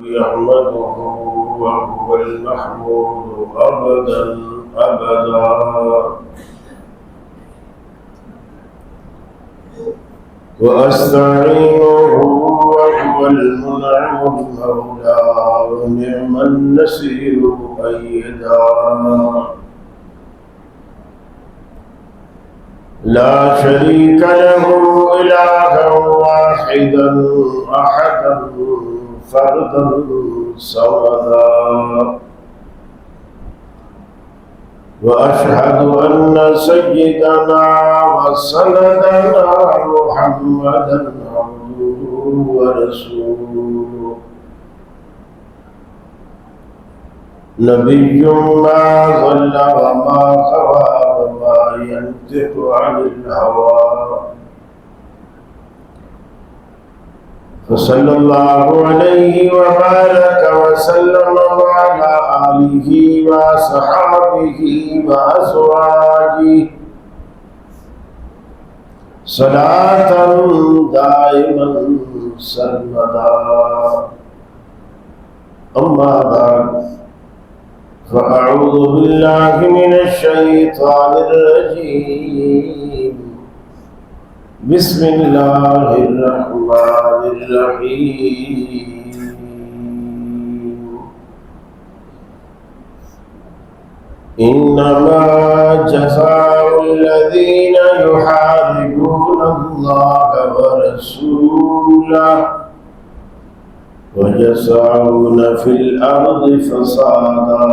يحمده وهو المحمود أبدا أبدا. وأستعينه وهو المنعم المولى ونعم النصير مؤيدا. لا شريك له إلها واحدا أحدا فردا صمدا. وأشهد أن سيدنا وسندنا محمدا عبده ورسوله نبي ما ضل وما غوى وما ينطق عن الهوى. فصلى الله عليه وبارك وسلم وعلى آله وصحبه وأزواجه صلاة دائما سرمدا. أما بعد فأعوذ بالله من الشيطان الرجيم. بسم الله الرحمن الرحيم. إنما جزاء الذين يحاربون الله ورسوله ويسعون في الأرض فسادا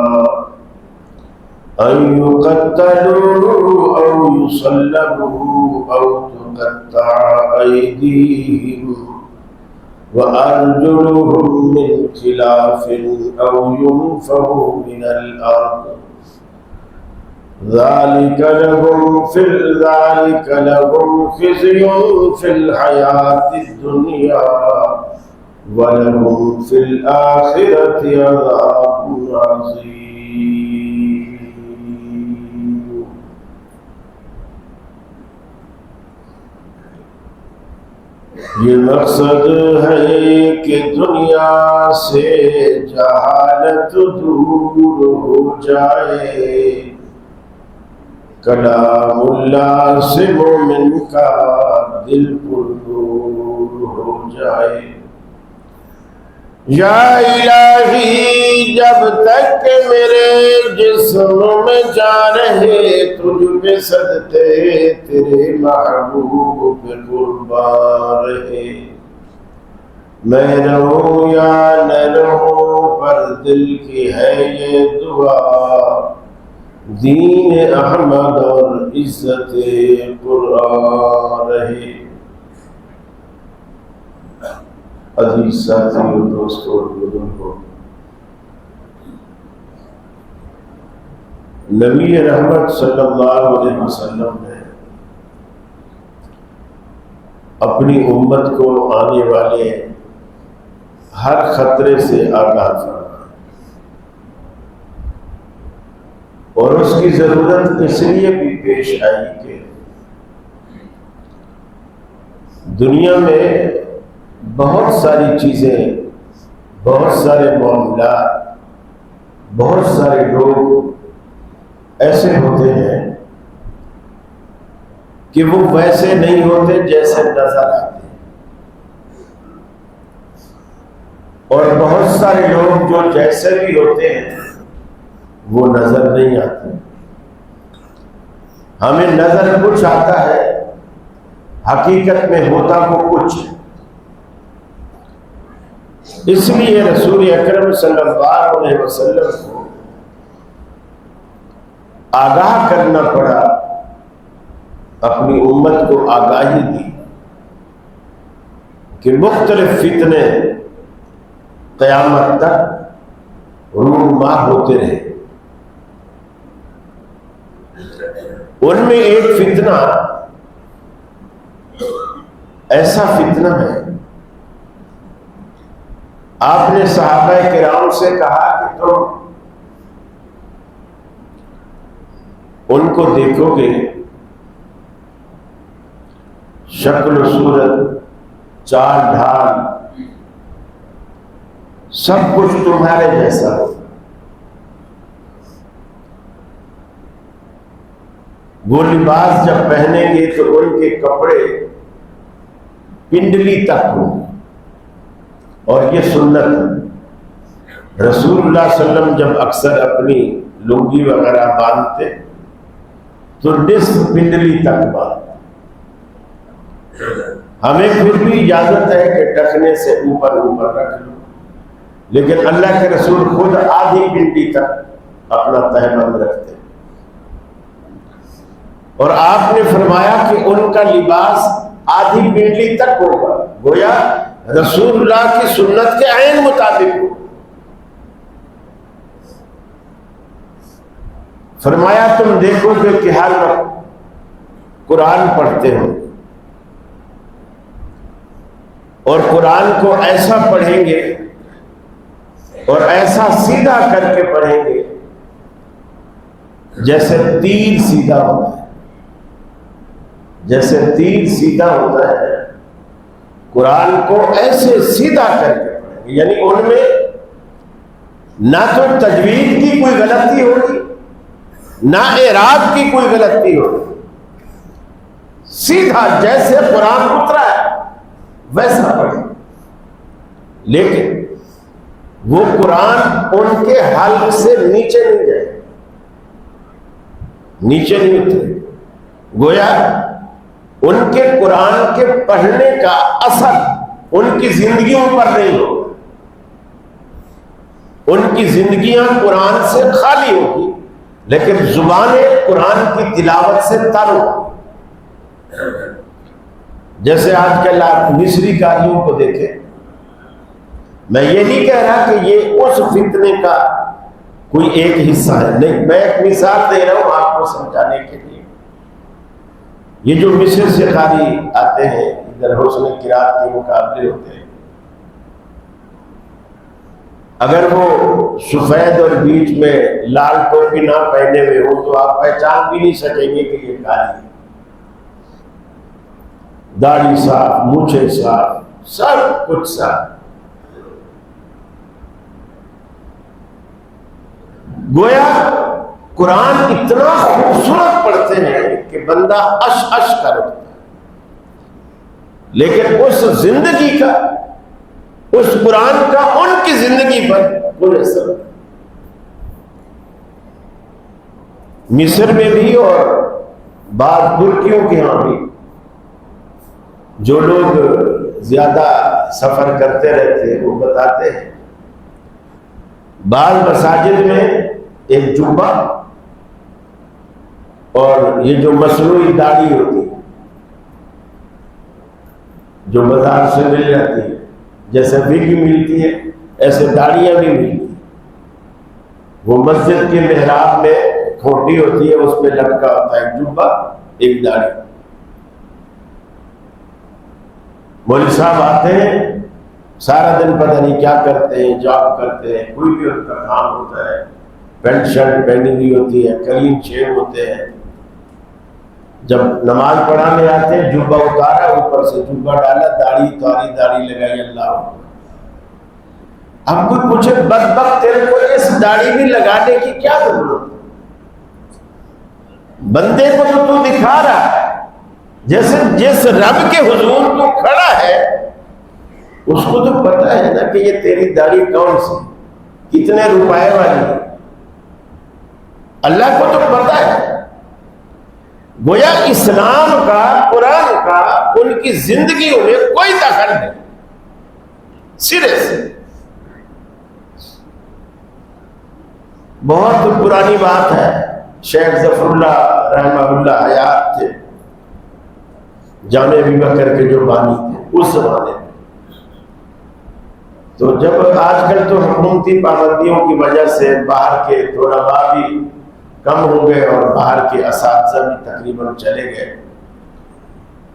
أن يقتلوا أو يصلبوا أو تقطع أيديهم وأرجلهم من خلاف أو ينفوا من الأرض. ذلك لهم خزي في الحياة الدنيا ولهم في الآخرة عذاب عظيم. یہ مقصد ہے کہ دنیا سے جہالت دور ہو جائے، کلام اللہ سے مومن کا دل پرنور ہو جائے۔ یا الہی جب تک کہ میرے جسم میں جان ہے، تجھ پہ صدقے تیرے محبوب پہ قربان رہے۔ میں رہوں یا نہ رہوں پر دل کی ہے یہ دعا، دین احمد اور عزت قرآن رہے۔ عزیز ساتھیوں، دوستوں اور بزرگوں، نبی رحمت صلی اللہ علیہ وسلم نے اپنی امت کو آنے والے ہر خطرے سے آگاہ فرمایا، اور اس کی ضرورت اس لیے بھی پیش آئی کہ دنیا میں بہت ساری چیزیں، بہت سارے معاملات، بہت سارے لوگ ایسے ہوتے ہیں کہ وہ ویسے نہیں ہوتے جیسے نظر آتے ہیں، اور بہت سارے لوگ جو جیسے بھی ہوتے ہیں وہ نظر نہیں آتے۔ ہمیں نظر کچھ آتا ہے، حقیقت میں ہوتا وہ کچھ ہے۔ اس لیے رسول اکرم صلی اللہ علیہ وسلم کو آگاہ کرنا پڑا، اپنی امت کو آگاہی دی کہ مختلف فتنے قیامت تک رونما ہوتے رہے۔ ان میں ایک فتنہ ایسا فتنہ ہے، آپ نے صحابہ کرام سے کہا کہ تم ان کو دیکھو گے، شکل و صورت، چال ڈھال سب کچھ تمہارے جیسا ہو. وہ لباس جب پہنیں گے تو ان کے کپڑے پنڈلی تک ہوں، اور یہ سنت ہے. رسول اللہ صلی اللہ علیہ وسلم جب اکثر اپنی لنگی وغیرہ باندھتے تو نصف پنڈلی تک باندھتے. ہمیں پھر بھی اجازت ہے کہ ٹخنے سے اوپر رکھ لو، لیکن اللہ کے رسول خود آدھی پنڈلی تک اپنا تہبند رکھتے. اور آپ نے فرمایا کہ ان کا لباس آدھی پنڈلی تک ہوگا، گویا رسول اللہ کی سنت کے عین مطابق ہو. فرمایا تم دیکھو گے کہ ہر وقت قرآن پڑھتے ہو، اور قرآن کو ایسا پڑھیں گے اور ایسا سیدھا کر کے پڑھیں گے جیسے تیر سیدھا ہوتا ہے. جیسے تیر سیدھا ہوتا ہے، قرآن کو ایسے سیدھا کر کے پڑھیں گے. یعنی ان میں نہ تو تجوید کی کوئی غلطی ہوگی، نہ اعراب کی کوئی غلطی ہوگی. سیدھا جیسے قرآن اترا ہے ویسا پڑھیں. لیکن وہ قرآن ان کے حلق سے نیچے نہیں جائے، نیچے نہیں اترے. گویا ان کے قرآن کے پڑھنے کا اثر ان کی زندگیوں پر نہیں ہوگا. ان کی زندگیاں قرآن سے خالی ہوگی، لیکن زبانیں قرآن کی تلاوت سے تر ہوگی. جیسے آج کل آپ مصری قاریوں کو دیکھیں. میں یہ نہیں کہہ رہا کہ یہ اس فتنے کا کوئی ایک حصہ ہے، نہیں، میں ایک مثال دے رہا ہوں آپ کو سمجھانے کے لیے. یہ جو مصر سے قاری آتے ہیں، ادھر حسن قرات کے مقابلے ہوتے ہیں، اگر وہ سفید اور بیچ میں لال ٹوپی نہ پہنے ہوئے ہوں تو آپ پہچان بھی نہیں سکیں گے کہ یہ قاری ہے. داڑھی صاف، مونچھیں صاف، سب کچھ صاف. گویا قرآن اتنا خوبصورت پڑھتے ہیں کہ بندہ اش اش کر اٹھتا ہے، لیکن اس زندگی کا، اس قرآن کا ان کی زندگی پر کوئی اثر نہیں. مصر میں بھی اور بعض ترکیوں کے ہاں بھی جو لوگ زیادہ سفر کرتے رہتے ہیں وہ بتاتے ہیں بعض مساجد میں ایک جبہ اور یہ جو مصنوعی داڑھی ہوتی ہے جو بازار سے مل جاتی ہے، جیسے وگ ملتی ہے ایسے داڑیاں بھی ملتی ہیں. وہ مسجد کے محراب میں کھوٹی ہوتی ہے، اس پہ لٹکا ہوتا ہے ایک جبہ، ایک داڑھی. مولوی صاحب آتے ہیں، سارا دن پتہ نہیں کیا کرتے ہیں، جاب کرتے ہیں، کوئی بھی ان کا کام ہوتا ہے، پینٹ شرٹ پہنی ہوئی ہوتی ہے، کلین شیو ہوتے ہیں. جب نماز پڑھانے آتے ہیں جبہ اتارا، اوپر سے جبہ ڈالا، داڑھی اتاری، داڑھی لگائی، اللہ اکبر. اب کوئی پوچھے بدبخت تیرے کو اس داڑھی بھی لگانے کی کیا ضرورت ہے؟ بندے کو تو دکھا رہا ہے، جیسے جس رب کے حضور تو کھڑا ہے اس کو تو پتا ہے نا کہ یہ تیری داڑھی کون سی، کتنے روپے والی ہے. اللہ کو تو پتا ہے. گویا اسلام کا، قرآن کا ان کی زندگیوں میں کوئی دخل نہیں، سرے سے. بہت پرانی بات ہے، شیخ ظفر اللہ رحمہ اللہ حیات تھے، جامع ابی بکر کے جو بانی تھے اس زمانے میں. تو جب آج کل تو حکومتی پابندیوں کی وجہ سے باہر کے طلباء بھی کم ہو گئے اور باہر کے اساتذہ بھی تقریباً چلے گئے.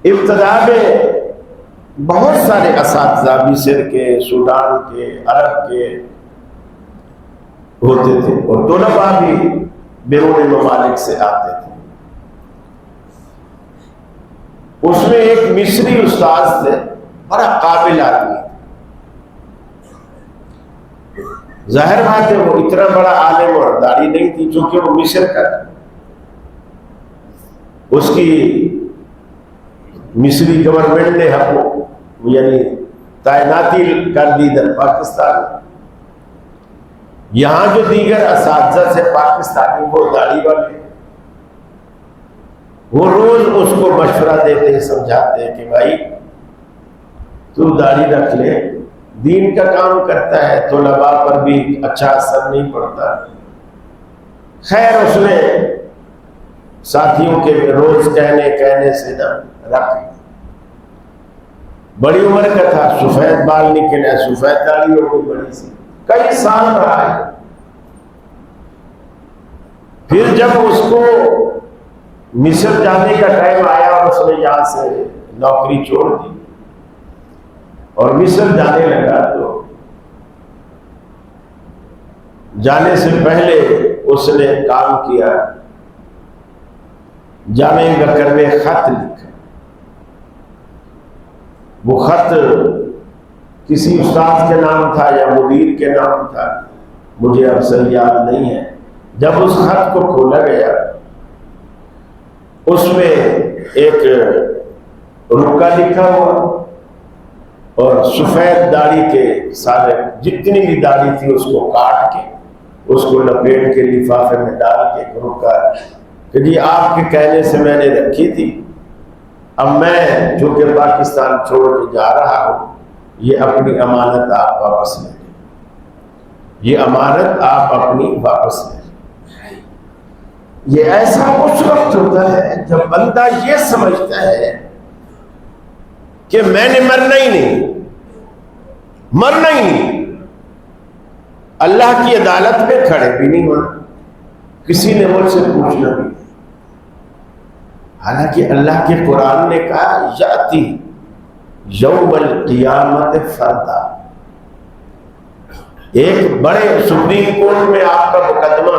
ابتدا میں بہت سارے اساتذہ مصر کے، سوڈان کے، عرب کے ہوتے تھے، اور طلباء بھی بیرون ممالک سے آتے تھے. اس میں ایک مصری استاذ تھے، بڑا قابل آدمی. ظاہر بات ہے وہ اتنا بڑا عالم اور داڑھی نہیں تھی چونکہ وہ مصر کا تھا، اس کی مصری گورنمنٹ نے یعنی تعیناتی کر دی در پاکستان۔ یہاں جو دیگر اساتذہ سے پاکستانی وہ داڑھی والے، وہ روز اس کو مشورہ دیتے ہیں، سمجھاتے ہیں کہ بھائی تو داڑھی رکھ لے، دین کا کام کرتا ہے، طلباء پر بھی اچھا اثر نہیں پڑتا۔ خیر اس نے ساتھیوں کے روز کہنے سے نہ رکھ، بڑی عمر کا تھا، سفید بال نکلے، سفید داڑھی ہو گئی بڑی سی، کئی سال رہا ہے۔ پھر جب اس کو مصر جانے کا ٹائم آیا اور اس نے یہاں سے نوکری چھوڑ دی اور مصر جانے لگا، تو جانے سے پہلے اس نے کام کیا، جامع بکر میں خط لکھا۔ وہ خط کسی استاد کے نام تھا یا مدیر کے نام تھا، مجھے اب صحیح یاد نہیں ہے۔ جب اس خط کو کھولا گیا، اس میں ایک رکا لکھا ہوا اور سفید داڑھی کے سارے جتنی بھی داڑھی تھی اس کو کاٹ کے، اس کو لپیٹ کے لفافے میں ڈال کے رکا کہ جی آپ کے کہنے سے میں نے رکھی تھی، اب میں جو کہ پاکستان چھوڑ کے جا رہا ہوں، یہ اپنی امانت آپ واپس لیں، یہ امانت آپ اپنی واپس لیں۔ یہ ایسا اس وقت ہوتا ہے جب بندہ یہ سمجھتا ہے کہ میں نے مرنا ہی نہیں، اللہ کی عدالت میں کھڑے بھی نہیں ہونا، کسی نے مجھ سے پوچھنا بھی نہیں۔ حالانکہ اللہ کے قرآن نے کہا یاتی یوم القیامت فردا، ایک بڑے سپریم کورٹ میں آپ کا مقدمہ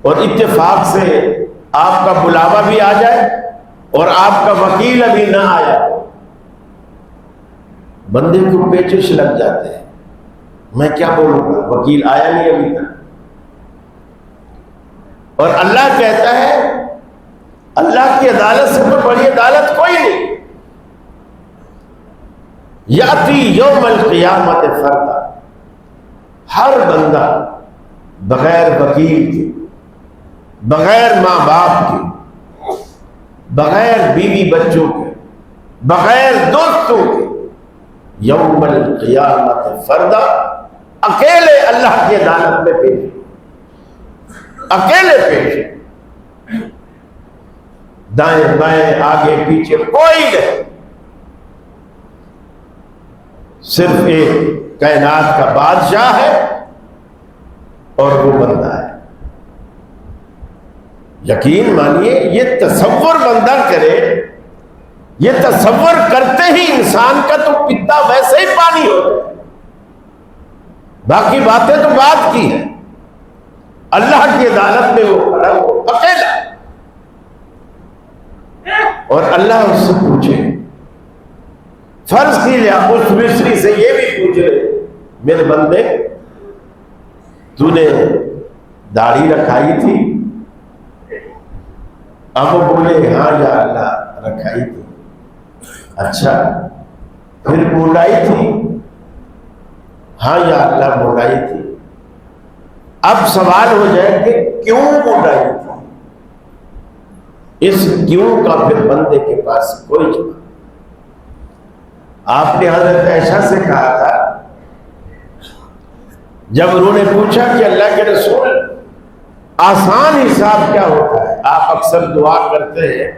اور اتفاق سے آپ کا بلاوا بھی آ جائے اور آپ کا وکیل ابھی نہ آیا، بندے کو پیچش لگ جاتے ہیں، میں کیا بولوں گا، وکیل آیا نہیں ابھی تک۔ اور اللہ کہتا ہے اللہ کی عدالت سے تو بڑی عدالت کوئی نہیں، یاتی یوم القیامت فردا، ہر بندہ بغیر وکیل کے، بغیر ماں باپ کے، بغیر بیوی بچوں کے، بغیر دوستوں کے، یوم القیامت فردا اکیلے اللہ کی عدالت میں پیش، اکیلے پیش، دائیں بائیں آگے پیچھے کوئی نہیں، صرف ایک کائنات کا بادشاہ ہے اور وہ بندہ ہے۔ یقین مانیے یہ تصور بندہ کرے، یہ تصور کرتے ہی انسان کا تو پیتا ویسے ہی پانی ہو جائے، باقی باتیں تو بات کی ہیں، اللہ کی عدالت میں وہ کھڑا ہو اکیلا، اور اللہ اس سے پوچھے، فرض کیجیے اس مصری سے یہ بھی پوچھے میرے بندے تو نے داڑھی رکھائی تھی؟ اب وہ بولے ہاں یا اللہ رکھائی تھی۔ اچھا پھر بولائی تھی؟ ہاں یا اللہ بولائی تھی۔ اب سوال ہو جائے کہ کیوں بولائی تھی؟ اس کیوں کا پھر بندے کے پاس کوئی جواب۔ آپ نے حضرت عائشہ سے کہا تھا جب انہوں نے پوچھا کہ اللہ کے رسول آسان حساب کیا ہوتا ہے، آپ اکثر دعا کرتے ہیں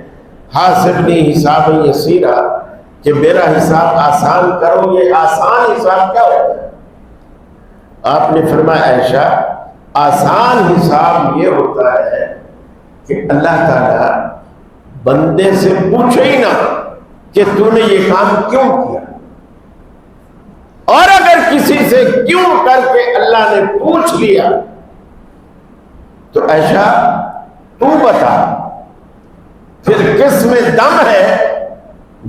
حاسبنی حسابا یسیرا، کہ میرا حساب آسان کرو، یہ آسان حساب کیا ہوتا ہے؟ آپ نے فرمایا عائشہ آسان حساب یہ ہوتا ہے کہ اللہ تعالیٰ بندے سے پوچھے ہی نہ کہ تو نے یہ کام کیوں کیا، اور اگر کسی سے کیوں کر کے اللہ نے پوچھ لیا تو عائشہ تو بتا پھر کس میں دم ہے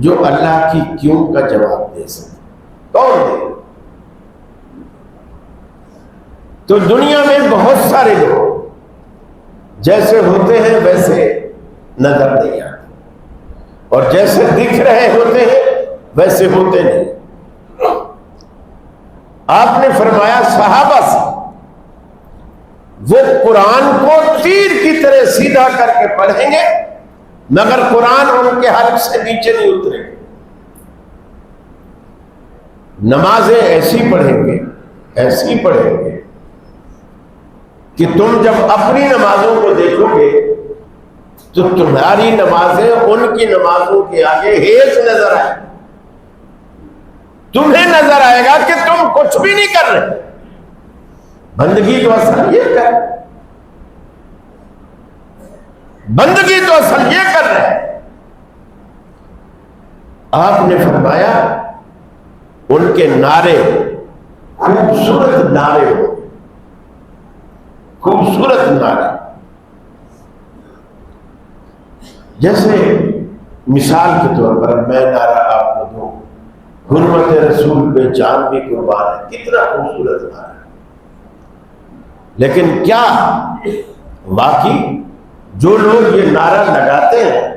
جو اللہ کی کیوں کا جواب دے سکے؟ کون دے؟ تو دنیا میں بہت سارے لوگ جیسے ہوتے ہیں ویسے نظر نہیں آتے، اور جیسے دکھ رہے ہوتے ہیں ویسے ہوتے نہیں۔ آپ نے فرمایا صحابہ سے وہ قرآن کو تیر کی طرح سیدھا کر کے پڑھیں گے مگر قرآن ان کے حلق سے نیچے نہیں اترے گا۔ نمازیں ایسی پڑھیں گے، ایسی پڑھیں گے کہ تم جب اپنی نمازوں کو دیکھو گے تو تمہاری نمازیں ان کی نمازوں کے آگے ہیچ نظر آئے، تمہیں نظر آئے گا کہ تم کچھ بھی نہیں کر رہے۔ بندگی تو اصل یہ کر، بندگی تو اصل یہ کر رہے ہیں۔ آپ نے فرمایا ان کے نعرے خوبصورت نعرے ہو، خوبصورت نعرے، جیسے مثال کے طور پر میں نعرہ آپ کو دوں، حرمت رسول پہ جان بھی قربان ہے، کتنا خوبصورت نعرہ ہے۔ لیکن کیا واقعی جو لوگ یہ نعرہ لگاتے ہیں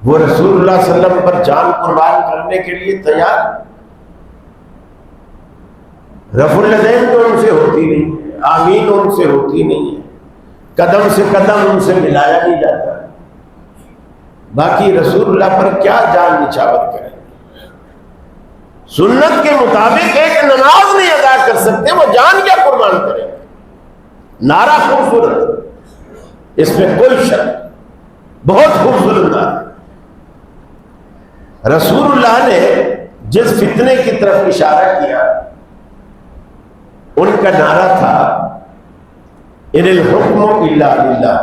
وہ رسول اللہ صلی اللہ علیہ وسلم پر جان قربان کرنے کے لیے تیار؟ رفع الیدین تو ان سے ہوتی نہیں ہے، آمین ان سے ہوتی نہیں ہے، قدم سے قدم ان سے ملایا نہیں جاتا، باقی رسول اللہ پر کیا جان نچھاور کریں؟ سنت کے مطابق ایک نماز نہیں ادا کر سکتے، وہ جان کیا قربان کریں؟ نعرہ خوبصورت، اس میں کوئی شک، بہت خوبصورت نعرہ۔ رسول اللہ نے جس فتنے کی طرف اشارہ کیا ان کا نعرہ تھا ان الحکم الا للہ،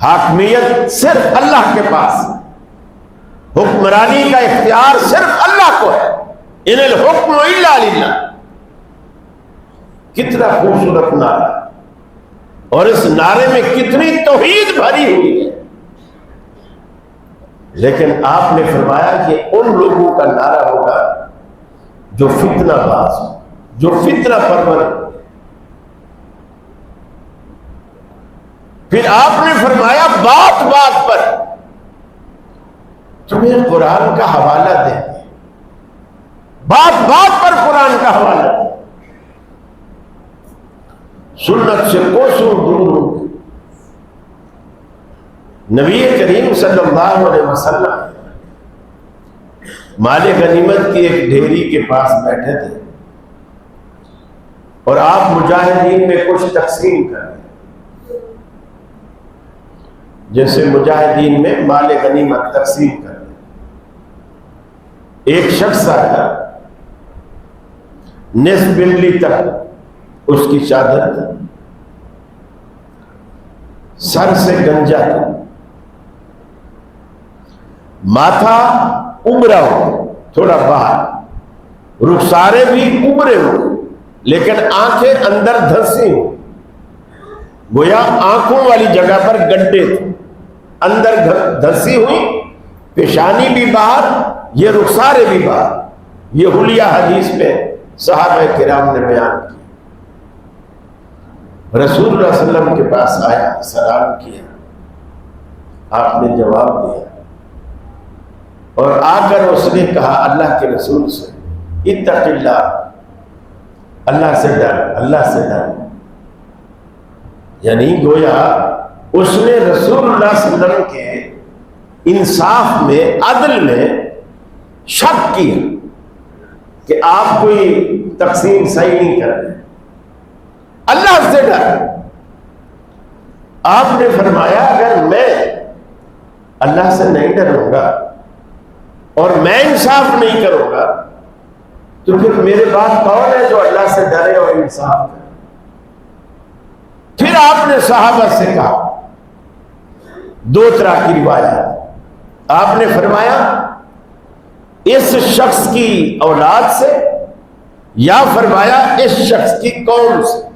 حاکمیت صرف اللہ کے پاس، حکمرانی کا اختیار صرف اللہ کو ہے، ان الحکم الا للہ۔ کتنا خوبصورت نعرہ، اور اس نعرے میں کتنی توحید بھری ہوئی ہے۔ لیکن آپ نے فرمایا کہ ان لوگوں کا نعرہ ہوگا جو فتنہ باز، جو فتنہ پرور۔ پھر آپ نے فرمایا بات بات پر تمہیں قرآن کا حوالہ دیں گے، بات بات پر قرآن کا حوالہ دیں، سنت سے کوسوں دور ہوں گے۔ نبی کریم صلی اللہ علیہ وسلم مال غنیمت کی ایک ڈھیری کے پاس بیٹھے تھے اور آپ مجاہدین میں کچھ تقسیم کر رہے، جیسے مجاہدین میں مال غنیمت تقسیم کر رہے۔ ایک شخص آیا، نصف بنلی تک اس کی چادر تھی، سر سے گنجا تھا، ماتھا ابرا ہو تھوڑا باہر، رخسارے بھی ابرے ہو لیکن آنکھیں اندر دھنسی ہو، گویا آنکھوں والی جگہ پر گڈھے تھے، اندر دھنسی ہوئی، پیشانی بھی باہر، یہ رخسارے بھی باہر۔ یہ حلیہ حدیث میں صحابہ کرام نے بیان کیا۔ رسول اللہ صلی اللہ علیہ وسلم کے پاس آیا، سلام کیا، آپ نے جواب دیا، اور آ کر اس نے کہا اللہ کے رسول سے اتق اللہ، اللہ سے ڈر، اللہ سے ڈر۔ یعنی گویا اس نے رسول اللہ صلی اللہ علیہ وسلم کے انصاف میں، عدل میں شک کیا کہ آپ کوئی تقسیم صحیح نہیں کر رہے، اللہ سے ڈر۔ آپ نے فرمایا اگر میں اللہ سے نہیں ڈروں گا اور میں انصاف نہیں کروں گا تو پھر میرے بعد کون ہے جو اللہ سے ڈرے اور انصاف کرے؟ پھر آپ نے صحابہ سے کہا، دو طرح کی روایات، آپ نے فرمایا اس شخص کی اولاد سے، یا فرمایا اس شخص کی قوم سے،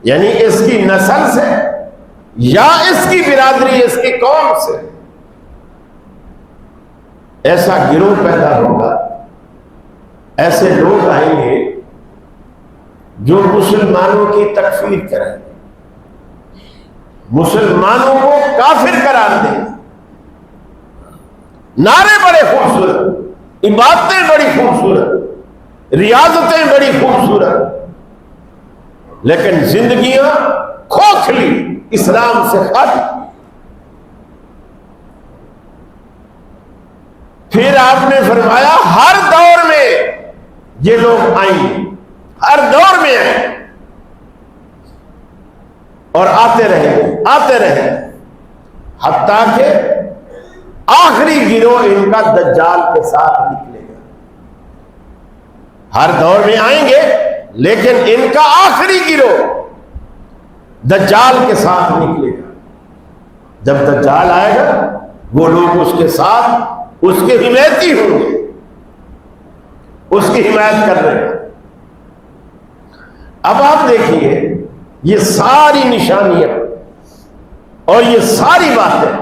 یعنی اس کی نسل سے یا اس کی برادری، اس کی قوم سے۔ ایسا گروہ پیدا ہوگا، ایسے لوگ آئیں گے جو مسلمانوں کی تکفیر کریں، مسلمانوں کو کافر قرار دیں، نعرے بڑے خوبصورت، عبادتیں بڑی خوبصورت، ریاضتیں بڑی خوبصورت، لیکن زندگیاں کھوکھلی، اسلام سے خالی۔ پھر آپ نے فرمایا ہر دور میں یہ لوگ آئیں گے، ہر دور میں آئیں اور آتے رہیں حتیٰ کہ آخری گروہ ان کا دجال کے ساتھ نکلے گا۔ ہر دور میں آئیں گے لیکن ان کا آخری گروہ دجال کے ساتھ نکلے گا۔ جب دجال آئے گا وہ لوگ اس کے ساتھ اس کے حمایتی ہوں گے، اس کی حمایت کر رہے ہیں۔ اب آپ دیکھیے یہ ساری نشانیاں اور یہ ساری باتیں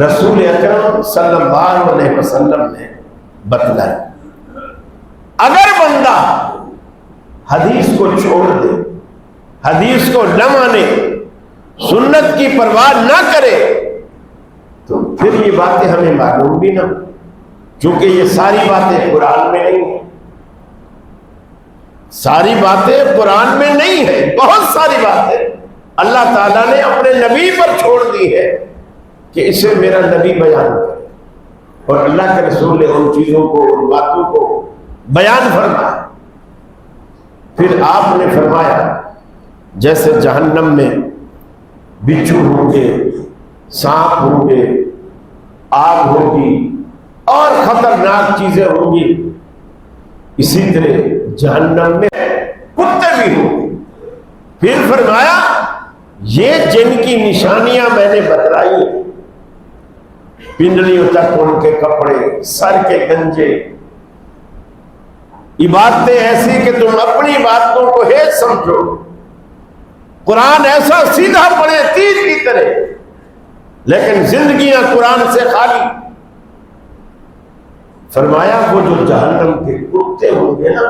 رسول اکرم صلی اللہ علیہ وسلم نے بتلائی۔ اگر بندہ حدیث کو چھوڑ دے، حدیث کو نہ مانے، سنت کی پرواہ نہ کرے، تو پھر یہ باتیں ہمیں معلوم بھی نہ، چونکہ یہ ساری باتیں قرآن میں نہیں ہیں، ساری باتیں قرآن میں نہیں ہے، بہت ساری باتیں اللہ تعالیٰ نے اپنے نبی پر چھوڑ دی ہے کہ اسے میرا نبی بیان کرے، اور اللہ کے رسول نے ان چیزوں کو، ان باتوں کو بیان فرمایا۔ پھر آپ نے فرمایا جیسے جہنم میں بچھو ہوں گے، سانپ ہوں گے، آگ ہوگی اور خطرناک چیزیں ہوں گی، اسی طرح جہنم میں کتے بھی ہوں گے۔ پھر فرمایا یہ جن کی نشانیاں میں نے بتلائی ہیں، پنڈلیوں تک ان کے کپڑے، سر کے گنجے، عبادتیں ایسی کہ تم اپنی باتوں کو ہیج سمجھو، قرآن ایسا سیدھا پڑے تیر کی طرح، لیکن زندگیاں قرآن سے خالی۔ فرمایا وہ جو جہنم کے کتے ہوں گے نا،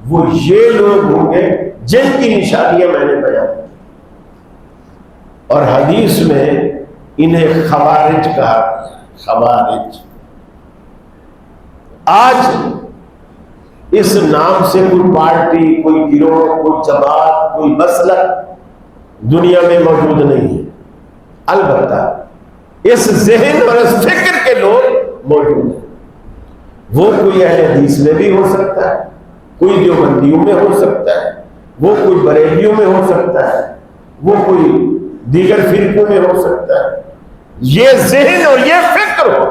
وہ یہ لوگ ہوں گے جن کی نشانیاں میں نے بیان کی، اور حدیث میں انہیں خوارج کہا گیا۔ خوارج آج اس نام سے کوئی پارٹی، کوئی گروہ، کوئی جماعت، کوئی مسلک دنیا میں موجود نہیں ہے، البتہ اس ذہن اور اس فکر کے لوگ موجود ہیں۔ وہ کوئی اہل حدیث میں بھی ہو سکتا ہے، کوئی دیوبندیوں میں ہو سکتا ہے، وہ کوئی بریلیوں میں ہو سکتا ہے، وہ کوئی دیگر فرقوں میں ہو سکتا ہے۔ یہ ذہن اور یہ فکر ہو،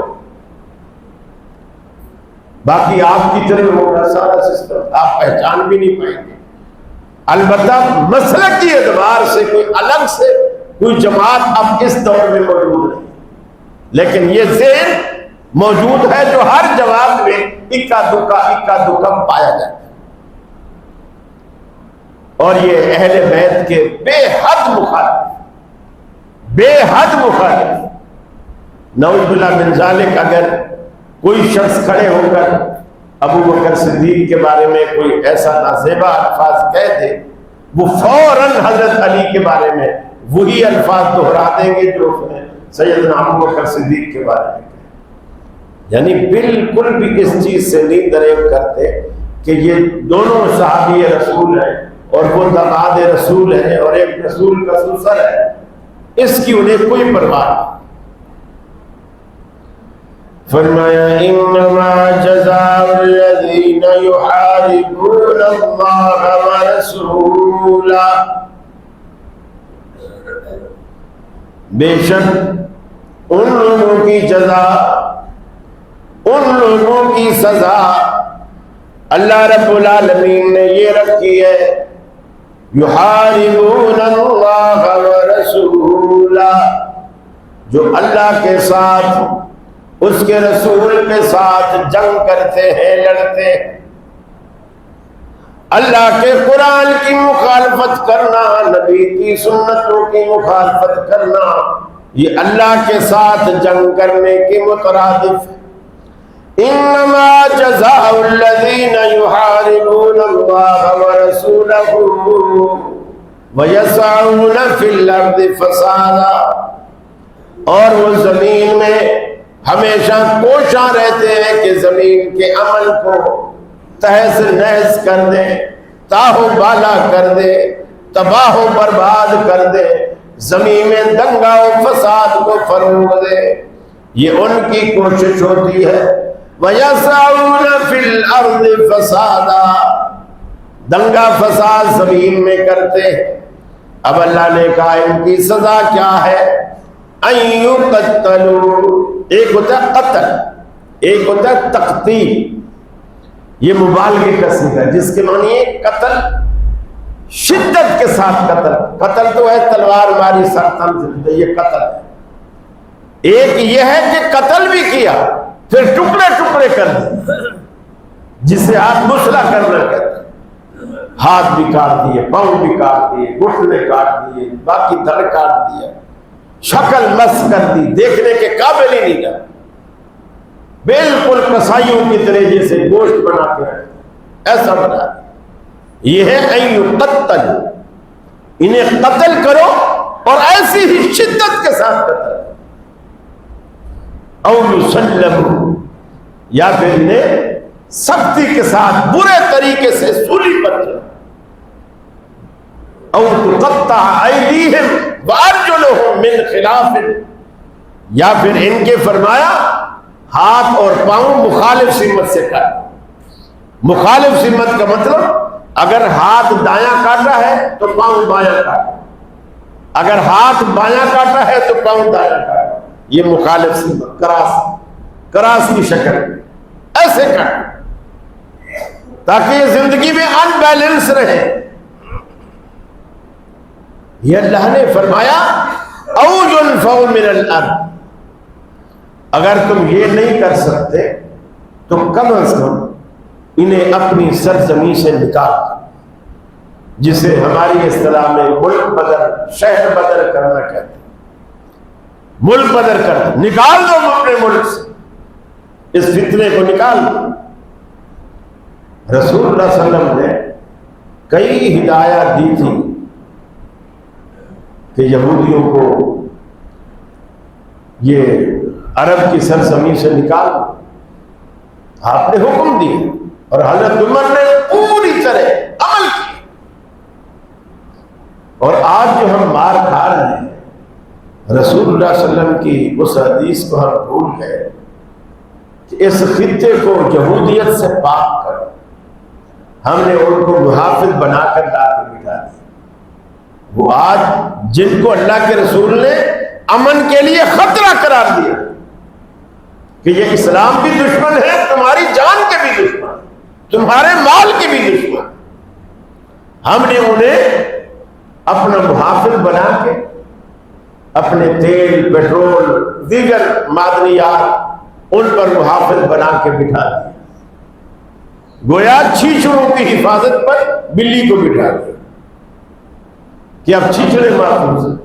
باقی آپ کی طرح ہوگا سارا سسٹم، آپ پہچان بھی نہیں پائیں گے۔ البتہ مسلک کی اعتبار سے کوئی الگ سے کوئی جماعت اب اس دور میں موجود نہیں، لیکن یہ ذہن موجود ہے جو ہر جواب میں اکا دکا پایا جاتا ہے، اور یہ اہل بیت کے بے حد مخالف۔ نعوذ باللہ من ذالک، اگر کوئی شخص کھڑے ہو کر ابو بکر صدیق کے بارے میں کوئی ایسا نازیبا الفاظ کہہ دے، وہ فوراً حضرت علی کے بارے میں وہی الفاظ دہرا دیں گے جو اس نے سیدنا ابو بکر صدیق کے بارے میں کہے، یعنی بالکل بھی اس چیز سے نہیں دریغ کرتے کہ یہ دونوں صحابی رسول ہیں اور وہ داماد رسول ہیں اور ایک رسول کا سسر ہے، اس کی انہیں کوئی پرواہ نہیں۔ فرمایا انما جزاء الذین یحاربون اللہ ورسولہ، بے شک ان لوگوں کی جزا، ان لوگوں کی سزا اللہ رب العالمین نے یہ رکھی ہے، یحاربون اللہ ورسولہ، جو اللہ کے ساتھ، اس کے رسول کے ساتھ جنگ کرتے ہیں، لڑتے ہیں۔ اللہ کے قرآن کی مخالفت کرنا، نبی کی سنتوں کی مخالفت کرنا، یہ اللہ کے ساتھ جنگ کرنے کے مترادف ہے۔ انما جزاء الذین یحاربون اللہ ورسولہ يَعْبُدُونَهُ وَيَسْعَوْنَ فِي الْأَرْضِ فَسَادًا، اور وہ زمین میں ہمیشہ کوشاں رہتے ہیں کہ زمین کے عمل کو تہس نہس کر دے، تاہو بالا کر دے، تباہ و برباد کر دے، زمین میں دنگا و فساد کو فروغ دے، یہ ان کی کوشش ہوتی ہے۔ وَيَسْعَوْنَ فِي الْأَرْضِ فَسَادًا، دنگا فساد زمین میں کرتے ہیں۔ اب اللہ نے کہا ان کی سزا کیا ہے؟ أَن يُقَتَّلُوا، ایک ہوتا ہے قتل، ایک ہوتا ہے تقتیل، یہ مبالغے کا صیغہ ہے جس کے معنی ہے قتل، شدت کے ساتھ قتل۔ قتل تو ہے تلوار ماری سرطن سے، یہ قتل ہے۔ ایک یہ ہے کہ قتل بھی کیا پھر ٹکڑے ٹکڑے کر دے، جسے آپ مسلح کرنا کہتے ہیں، ہاتھ بھی کاٹ دیے، پاؤں بھی کاٹ دیے، گھٹنے کاٹ دیے، باقی دھڑ کاٹ دیا، شکل مس کر دی، دیکھنے کے قابل ہی نہیں رہا، بالکل کسائیوں کی طرح جیسے گوشت بنا کے رکھتے ایسا بنا دیا۔ یہ ہے ان یقتل، انہیں قتل کرو اور ایسی ہی شدت کے ساتھ قتل، او یسلم، یا پھر انہیں سختی کے ساتھ برے طریقے سے سولی پر چلا، او تقطع ایدیہم وارجلہم من خلاف، یا پھر ان کے فرمایا ہاتھ اور پاؤں مخالف سمت سے کاٹ۔ مخالف سمت کا مطلب اگر ہاتھ دایاں کاٹا ہے تو پاؤں بایاں کاٹا، اگر ہاتھ بایاں کاٹا ہے تو پاؤں دایاں کاٹا، یہ مخالف سمت، کراس کی شکل ایسے کاٹا تاکہ یہ زندگی میں ان بیلنس رہے۔ یہ اللہ نے فرمایا او ينفوا من الارض، اگر تم یہ نہیں کر سکتے تو کم از کم انہیں اپنی سرزمین سے نکال، جسے ہماری اصطلاح میں ملک بدر، شہر بدر کرنا کہتے ہیں، ملک بدر کرنا، نکال دو اپنے ملک سے، اس فتنے کو نکال دو۔ رسول اللہ صلی اللہ علیہ وسلم نے کئی ہدایات دی تھی کہ یہودیوں کو یہ عرب کی سرزمین سے نکال دو، آپ نے حکم دیا اور حضرت عمر نے پوری طرح عمل کیا۔ اور آج جو ہم مار کھا رہے ہیں، رسول اللہ صلی اللہ علیہ وسلم کی اس حدیث کو ہم بھول گئے کہ اس خطے کو یہودیت سے پاک کرو، ہم نے ان کو محافظ بنا کر لا کے بٹھا دیا۔ وہ آج جن کو اللہ کے رسول نے امن کے لیے خطرہ قرار دیا کہ یہ اسلام بھی دشمن ہے، تمہاری جان کے بھی دشمن، تمہارے مال کے بھی دشمن، ہم نے انہیں اپنا محافظ بنا کے اپنے تیل، پیٹرول، دیگر معدنیات ان پر محافظ بنا کے بٹھا دیا، گویا چھیچڑوں کی حفاظت پر بلی کو بٹھا دیا کہ اب چھیچڑے محفوظ ہیں،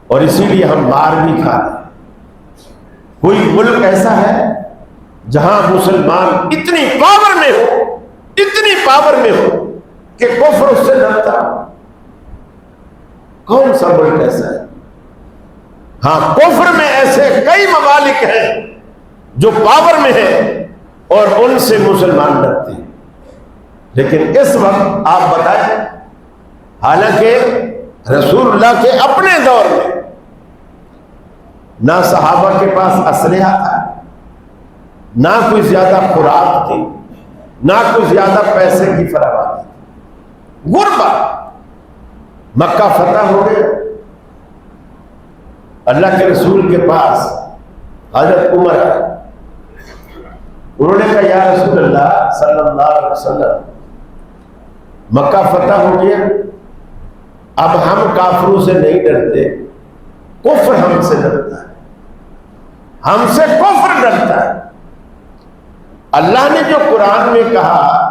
اور اسی لیے ہم مار بھی کھا رہے ہیں۔ کوئی ملک ایسا ہے جہاں مسلمان اتنی پاور میں ہو، اتنی پاور میں ہو کہ کفر اس سے ڈرتا؟ کون سا ملک ایسا ہے؟ ہاں، کفر میں ایسے کئی ممالک ہیں جو پاور میں ہیں اور ان سے مسلمان ڈرتے ہیں، لیکن اس وقت آپ بتائیں، حالانکہ رسول اللہ کے اپنے دور میں نہ صحابہ کے پاس اسلحہ تھا، نہ کوئی زیادہ خوراک تھی، نہ کوئی زیادہ پیسے کی فراوانی تھی، غربت۔ مکہ فتح ہو گیا، اللہ کے رسول کے پاس حضرت عمر آئے، انہوں نے کہا یا رسول اللہ صلی اللہ علیہ وسلم، مکہ فتح ہو گیا، اب ہم کافروں سے نہیں ڈرتے، کفر ہم سے ڈرتا ہے، ہم سے کفر ڈرتا ہے۔ اللہ نے جو قرآن میں کہا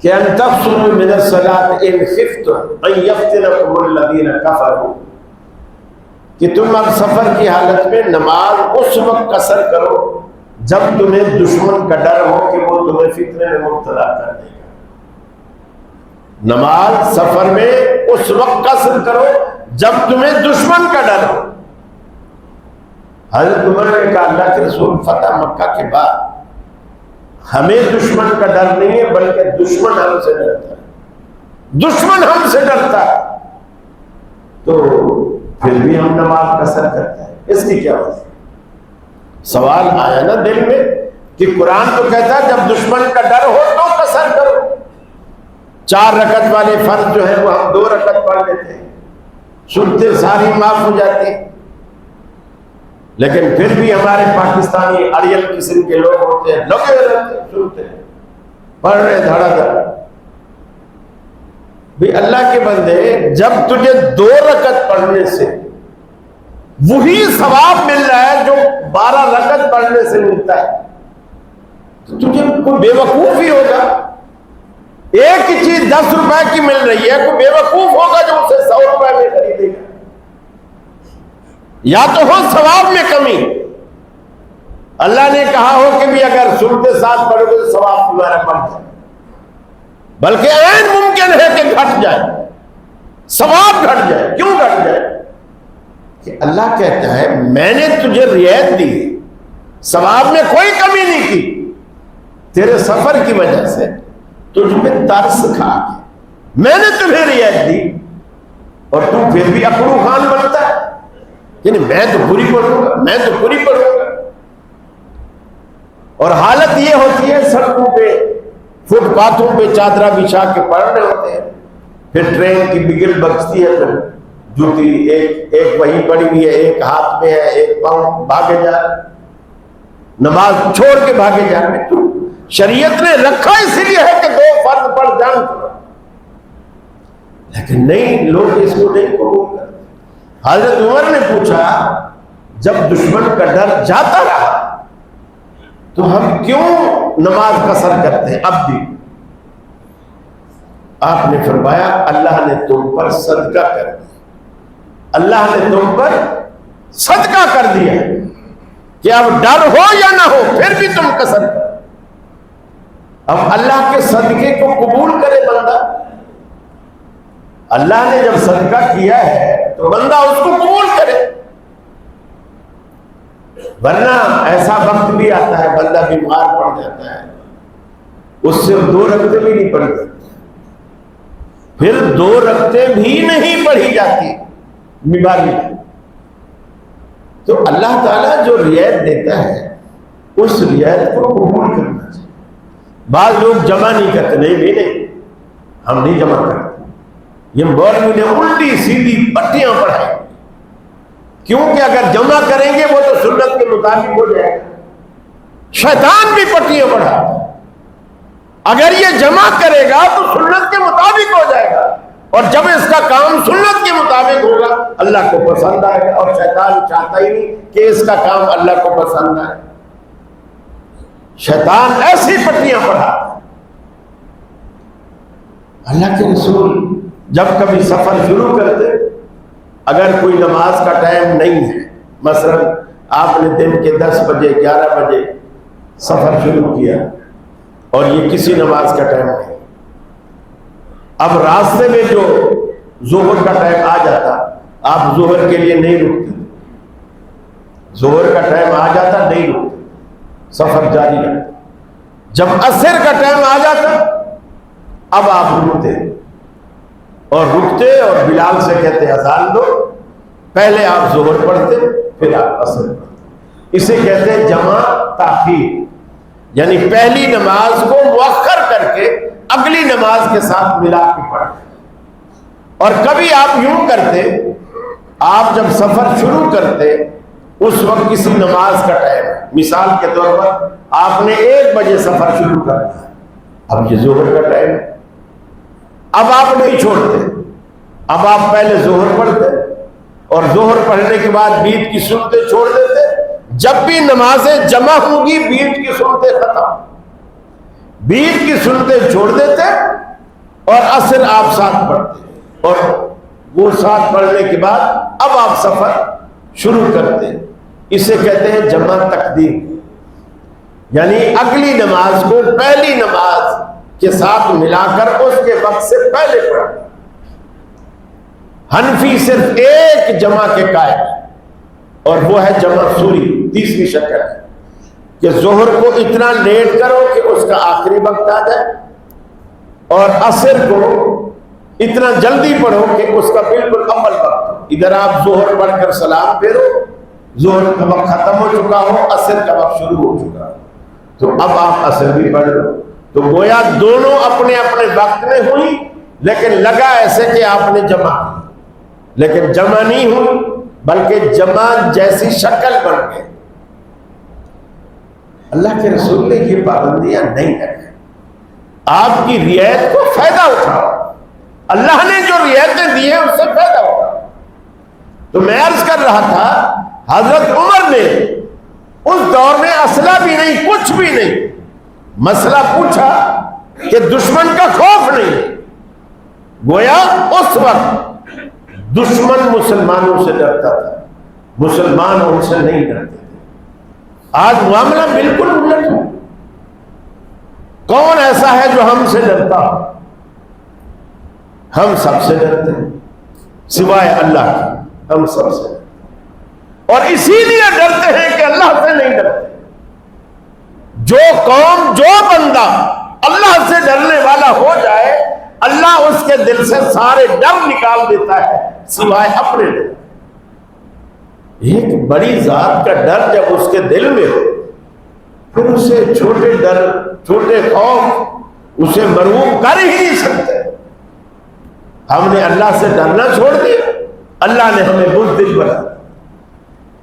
کہ ان تقصروا من الصلاة ان خفتم ان یفتنکم الذین کفروا، کہ تم اب سفر کی حالت میں نماز اس وقت قصر کرو جب تمہیں دشمن کا ڈر ہو کہ وہ تمہیں فتنے میں مبتلا کر دے گا۔ نماز سفر میں اس وقت قصر کرو جب تمہیں دشمن کا ڈر ہو۔ حضرت عمر نے کہا اللہ کے رسول فتح مکہ کے بعد ہمیں دشمن کا ڈر نہیں ہے بلکہ دشمن ہم سے ڈرتا ہے، دشمن ہم سے ڈرتا ہے، تو پھر بھی ہم نماز قصر کرتے ہیں، اس کی کیا وجہ؟ سوال آیا نا دل میں کہ قرآن تو کہتا ہے جب دشمن کا ڈر ہو تو قصر کرو۔ 4 رکعت والے فرض جو ہے وہ ہم 2 رکعت پڑھ لیتے ہیں، سنتے ساری معاف ہو جاتی ہیں، لیکن پھر بھی ہمارے پاکستانی اڑیل قسم کے لوگ ہوتے ہیں، لگے رہتے ہیں، سنتے ہیں، پڑھ رہے دھڑا دھڑ۔ بھی اللہ کے بندے جب تجھے 2 رکعت پڑھنے سے وہی ثواب مل رہا ہے جو 12 رکعت پڑھنے سے ملتا ہے تو تجھے کوئی بے وقوف ہی ہوگا۔ ایک ہی چیز 10 روپے کی مل رہی ہے، کوئی بے وقوف ہوگا جو اسے 100 روپے میں خریدے گا۔ یا تو ہو ثواب میں کمی، اللہ نے کہا ہو کہ بھی اگر سنتے ساتھ پڑھو گے تو ثواب تمہارا بڑھ جائے، بلکہ عین ممکن ہے کہ گھٹ جائے، ثواب گھٹ جائے۔ کیوں گھٹ جائے؟ کہ اللہ کہتا ہے میں نے تجھے رعایت دی، ثواب میں کوئی کمی نہیں کی، تیرے سفر کی وجہ سے تجھ پہ ترس کھا کے میں نے تمہیں رعایت دی اور تو پھر بھی اکڑو خان بنتا ہے، یعنی میں تو پوری پڑھوں گا، میں تو پوری پڑھوں گا۔ اور حالت یہ ہوتی ہے سڑکوں پہ فٹ پاتھوں پہ چادرہ بچھا کے پڑھ رہے ہوتے ہیں، پھر ٹرین کی بگل بجتی ہے، پھر جوتی ایک وہیں پڑی ہوئی ہے، ایک ہاتھ میں ہے، ایک پاؤں، بھاگے جا رہے، نماز چھوڑ کے بھاگے جا رہے۔ تو شریعت نے رکھا اس لیے ہے کہ 2 فرض پڑھ جان کرو، لیکن نہیں، لوگ اس کو نہیں قبول کرتے۔ حضرت عمر نے پوچھا جب دشمن کا ڈر جاتا رہا تو ہم کیوں نماز قصر کرتے ہیں اب بھی؟ آپ نے فرمایا اللہ نے تم پر صدقہ کر دیا، اللہ نے تم پر صدقہ کر دیا کہ اب ڈر ہو یا نہ ہو پھر بھی تم قصر کرو۔ اب اللہ کے صدقے کو قبول کرے بندہ، اللہ نے جب صدقہ کیا ہے تو بندہ اس کو قبول کرے، ورنہ ایسا وقت بھی آتا ہے بندہ بیمار پڑ جاتا ہے، اس سے 2 رکعتیں بھی نہیں پڑھی جاتی، پھر 2 رکعتیں بھی نہیں پڑھی جاتی بیماری میں، تو اللہ تعالیٰ جو رعایت دیتا ہے اس رعایت کو قبول کرنا چاہیے۔ بعض لوگ جمع نہیں کرتے، نہیں ہم نہیں جمع کرتے، یہ مولوی نے الٹی سیدھی پٹیاں پڑھائی، کیونکہ اگر جمع کریں گے وہ تو سنت کے مطابق ہو جائے گا، شیطان بھی پٹیاں پڑھا، اگر یہ جمع کرے گا تو سنت کے مطابق ہو جائے گا، اور جب اس کا کام سنت کے مطابق ہوگا اللہ کو پسند آئے گا، اور شیطان چاہتا ہی نہیں کہ اس کا کام اللہ کو پسند آئے، شیطان ایسی پٹیاں پڑھا۔ اللہ کے رسول جب کبھی سفر شروع کرتے، اگر کوئی نماز کا ٹائم نہیں ہے، مثلا آپ نے دن کے 10 بجے 11 بجے سفر شروع کیا اور یہ کسی نماز کا ٹائم نہیں، اب راستے میں جو ظہر کا ٹائم آ جاتا آپ ظہر کے لیے نہیں رکتے، ظہر کا ٹائم آ جاتا نہیں رکتے، سفر جاری رکھتے، جب عصر کا ٹائم آ جاتا اب آپ رکتے اور بلال سے کہتے اذان دو، پہلے آپ ظہر پڑھتے پھر آپ عصر پڑھتے، اسے کہتے ہیں جمع تاخیر، یعنی پہلی نماز کو مؤخر کر کے اگلی نماز کے ساتھ ملا کے پڑھتے۔ اور کبھی آپ یوں کرتے، آپ جب سفر شروع کرتے اس وقت کسی نماز کا ٹائم ہے، مثال کے طور پر آپ نے 1 بجے سفر شروع کر دیا، اب یہ ظہر کا ٹائم ہے، اب آپ نہیں چھوڑتے، اب آپ پہلے ظہر پڑھتے اور ظہر پڑھنے کے بعد بیت کی سنتیں چھوڑ دیتے، جب بھی نمازیں جمع ہوں گی بیت کی سنتیں ختم، بیت کی سنتیں چھوڑ دیتے اور عصر آپ ساتھ پڑھتے، اور وہ ساتھ پڑھنے کے بعد اب آپ سفر شروع کرتے، اسے کہتے ہیں جمع تقدیم۔ یعنی اگلی نماز کو پہلی نماز کے ساتھ ملا کر اس کے وقت سے پہلے پڑھنا۔ حنفی صرف ایک جمع کے قائل ہے اور وہ ہے جمع سوری، تیسری شکل ہے کہ ظہر کو اتنا لیٹ کرو کہ اس کا آخری وقت آ جائے اور عصر کو اتنا جلدی پڑھو کہ اس کا بالکل اول وقت ہو۔ ادھر آپ ظہر پڑھ کر سلام پھیرو، ظہر کا وقت ختم ہو چکا ہو، عصر کا وقت شروع ہو چکا ہو، تو اب آپ عصر بھی پڑھ لو۔ تو گویا دونوں اپنے اپنے وقت میں ہوئی، لیکن لگا ایسے کہ آپ نے جمع کی، لیکن جمع نہیں ہوئی بلکہ جمع جیسی شکل بن گئی۔ اللہ کے رسول نے یہ پابندیاں نہیں رکھی، آپ کی رعایت کو فائدہ اٹھاؤ، اللہ نے جو رعایتیں دی ہیں اس سے فائدہ اٹھاؤ۔ تو میں عرض کر رہا تھا حضرت عمر نے اس دور میں اسلحہ بھی نہیں، کچھ بھی نہیں، مسئلہ پوچھا کہ دشمن کا خوف نہیں، گویا اس وقت دشمن مسلمانوں سے ڈرتا تھا، مسلمان ان سے نہیں ڈرتے تھے۔ آج معاملہ بالکل الٹ ہے، کون ایسا ہے جو ہم سے ڈرتا؟ ہم سب سے ڈرتے ہیں سوائے اللہ کے، ہم سب سے ڈرتے ہیں، اور اسی لیے ڈرتے ہیں کہ اللہ سے نہیں ڈرتے۔ جو قوم، جو بندہ اللہ سے ڈرنے والا ہو جائے، اللہ اس کے دل سے سارے ڈر نکال دیتا ہے سوائے اپنے ڈر۔ ایک بڑی ذات کا ڈر جب اس کے دل میں ہو، پھر اسے چھوٹے ڈر، چھوٹے خوف اسے مرعوب کر ہی نہیں سکتے۔ ہم نے اللہ سے ڈرنا چھوڑ دیا، اللہ نے ہمیں بزدل بنا دیا،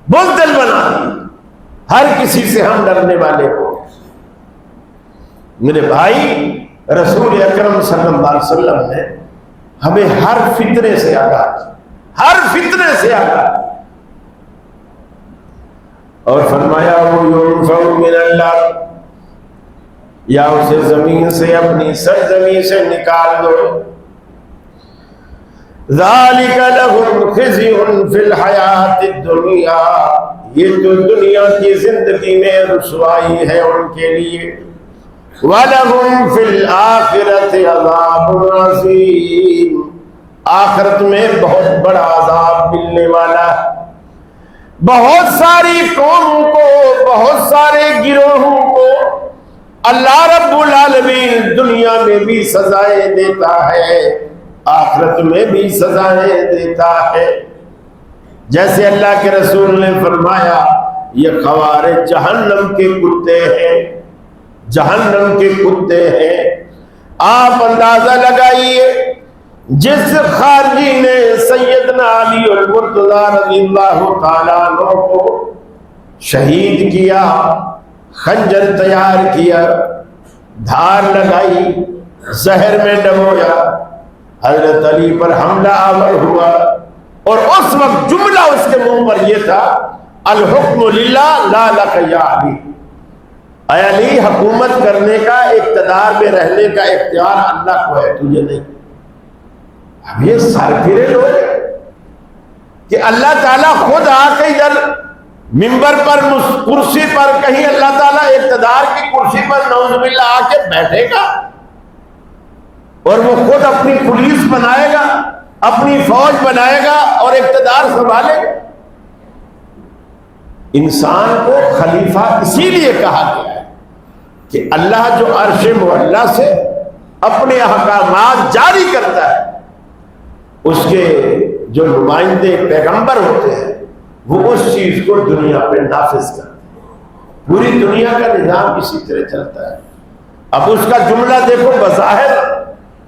بزدل بنا دیا، ہر کسی سے ہم ڈرنے والے ہو۔ میرے بھائی، رسول اکرم صلی اللہ علیہ وسلم نے ہمیں ہر فتنے سے آگاہ کیا، ہر فتنے سے آگاہ کیا، اور فرمایا وہ ينفع من اللہ، یا اسے زمین سے، اپنی سرزمین سے نکال دو۔ ذالک لہم خزی فی الحیات الدنیا، یہ تو دنیا کی زندگی میں رسوائی ہے ان کے لیے۔ وَلَهُمْ فِي الْآخِرَةِ عَذَابٌ عَظِيمٌ، آخرت میں بہت بڑا عذاب ملنے والا ہے۔ بہت ساری قوموں کو، بہت سارے گروہوں کو اللہ رب العالمین دنیا میں بھی سزائیں دیتا ہے، آخرت میں بھی سزائیں دیتا ہے۔ جیسے اللہ کے رسول نے فرمایا یہ خوارج جہنم کے کتے ہیں، جہنم کے کتے ہیں۔ آپ اندازہ لگائیے، جس خارجی نے سیدنا علی المرتضیٰ رضی اللہ تعالیٰ عنہ کو شہید کیا، خنجر تیار کیا، دھار لگائی، زہر میں ڈبویا، حضرت علی پر حملہ آور ہوا، اور اس وقت جملہ اس کے منہ پر یہ تھا الحکم للہ لا لک یا علی، اے علی حکومت کرنے کا، اقتدار میں رہنے کا اختیار اللہ کو ہے، تجھے نہیں۔ اب یہ سر پھرے لوگ کہ اللہ تعالیٰ خود آ کے ادھر ممبر پر، کرسی پر، کہیں اللہ تعالیٰ اقتدار کی کرسی پر نعوذ باللہ آ کے بیٹھے گا اور وہ خود اپنی پولیس بنائے گا، اپنی فوج بنائے گا اور اقتدار سنبھالے گا۔ انسان کو خلیفہ اسی لیے کہا گیا ہے کہ اللہ جو عرش معلیٰ سے اپنے احکامات جاری کرتا ہے، اس کے جو نمائندے پیغمبر ہوتے ہیں وہ اس چیز کو دنیا پہ نافذ کرتے ہیں۔ پوری دنیا کا نظام اسی طرح چلتا ہے۔ اب اس کا جملہ دیکھو، بظاہر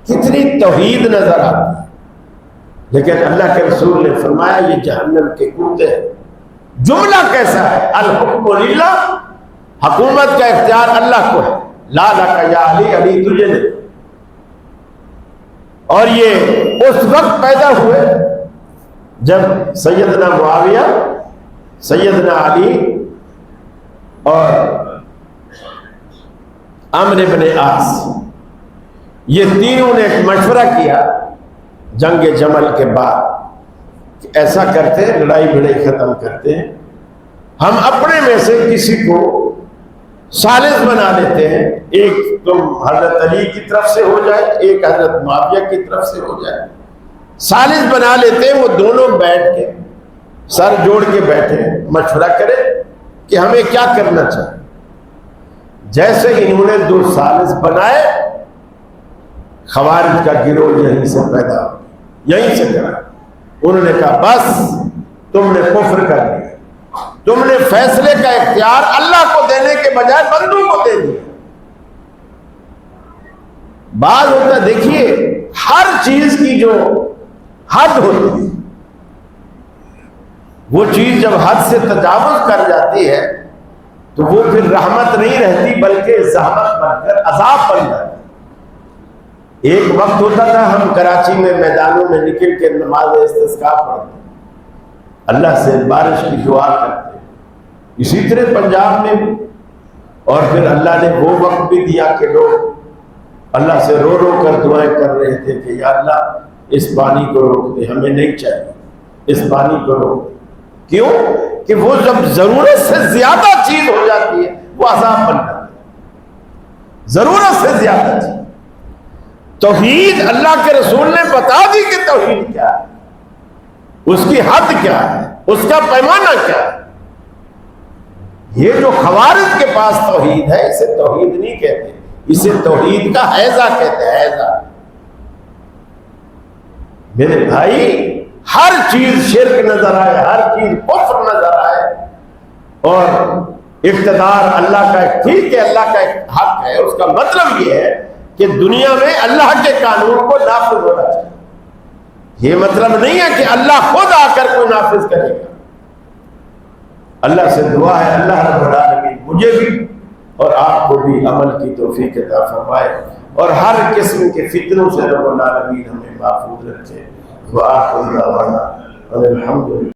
کتنی توحید نظر آتی ہے، لیکن اللہ کے رسول نے فرمایا یہ جہنم کے کتے ہیں۔ جملہ کیسا ہے؟ الحکم للہ، حکومت کا اختیار اللہ کو ہے، لا لک یا علی، علی تجھے نہیں۔ اور یہ اس وقت پیدا ہوئے جب سیدنا معاویہ، سیدنا علی اور عمرو بن عاص، یہ تینوں نے ایک مشورہ کیا جنگ جمل کے بعد کہ ایسا کرتے ہیں، لڑائی بڑائی ختم کرتے ہیں، ہم اپنے میں سے کسی کو ثالث بنا لیتے ہیں، ایک تم حضرت علی کی طرف سے ہو جائے، ایک حضرت معاویہ کی طرف سے ہو جائے، ثالث بنا لیتے ہیں، وہ دونوں بیٹھ کے سر جوڑ کے بیٹھے مشورہ کرے کہ ہمیں کیا کرنا چاہیے۔ جیسے انہوں نے دو ثالث بنائے، خوارج کا گروہ یہیں سے پیدا ہو، یہیں سے کرا۔ انہوں نے کہا بس تم نے کفر کر دیا، تم نے فیصلے کا اختیار اللہ کو دینے کے بجائے بندوں کو دے دیا۔ بعض ہوتا دیکھیے ہر چیز کی جو حد ہوتی ہے، وہ چیز جب حد سے تجاوز کر جاتی ہے تو وہ پھر رحمت نہیں رہتی بلکہ زحمت بن کر عذاب بن جاتی ہے۔ ایک وقت ہوتا تھا ہم کراچی میں میدانوں میں نکل کے نماز استسقاء پڑھتے، اللہ سے بارش کی دعا کرتے، اسی طرح پنجاب میں بھی، اور پھر اللہ نے وہ وقت بھی دیا کہ لوگ اللہ سے رو رو کر دعائیں کر رہے تھے کہ یا اللہ اس پانی کو روک دے، ہمیں نہیں چاہیے اس پانی کو روک دے۔ کیوں کہ وہ جب ضرورت سے زیادہ چیز ہو جاتی ہے وہ عذاب بن جاتا ہے، ضرورت سے زیادہ چیز۔ توحید اللہ کے رسول نے بتا دی کہ توحید کیا ہے، اس کی حد کیا ہے، اس کا پیمانہ کیا ہے۔ یہ جو خوارج کے پاس توحید ہے اسے توحید نہیں کہتے، اسے توحید کا حیضہ کہتے ہیں، حیضہ۔ میرے بھائی ہر چیز شرک نظر آئے، ہر چیز کفر نظر آئے، اور اقتدار اللہ کا ایک ٹھیک ہے، اللہ کا ایک حق ہے، اس کا مطلب یہ ہے کہ دنیا میں اللہ کے قانون کو نافذ ہونا چاہیے۔ یہ مطلب نہیں ہے کہ اللہ خود آ کر کوئی نافذ کرے گا۔ اللہ سے دعا ہے اللہ رب العالمین مجھے بھی اور آپ کو بھی عمل کی توفیق عطا فرمائے، اور ہر قسم کے فتنوں سے رب العالمین ہمیں محفوظ رکھے۔ وآخر دعوانا الحمدللہ۔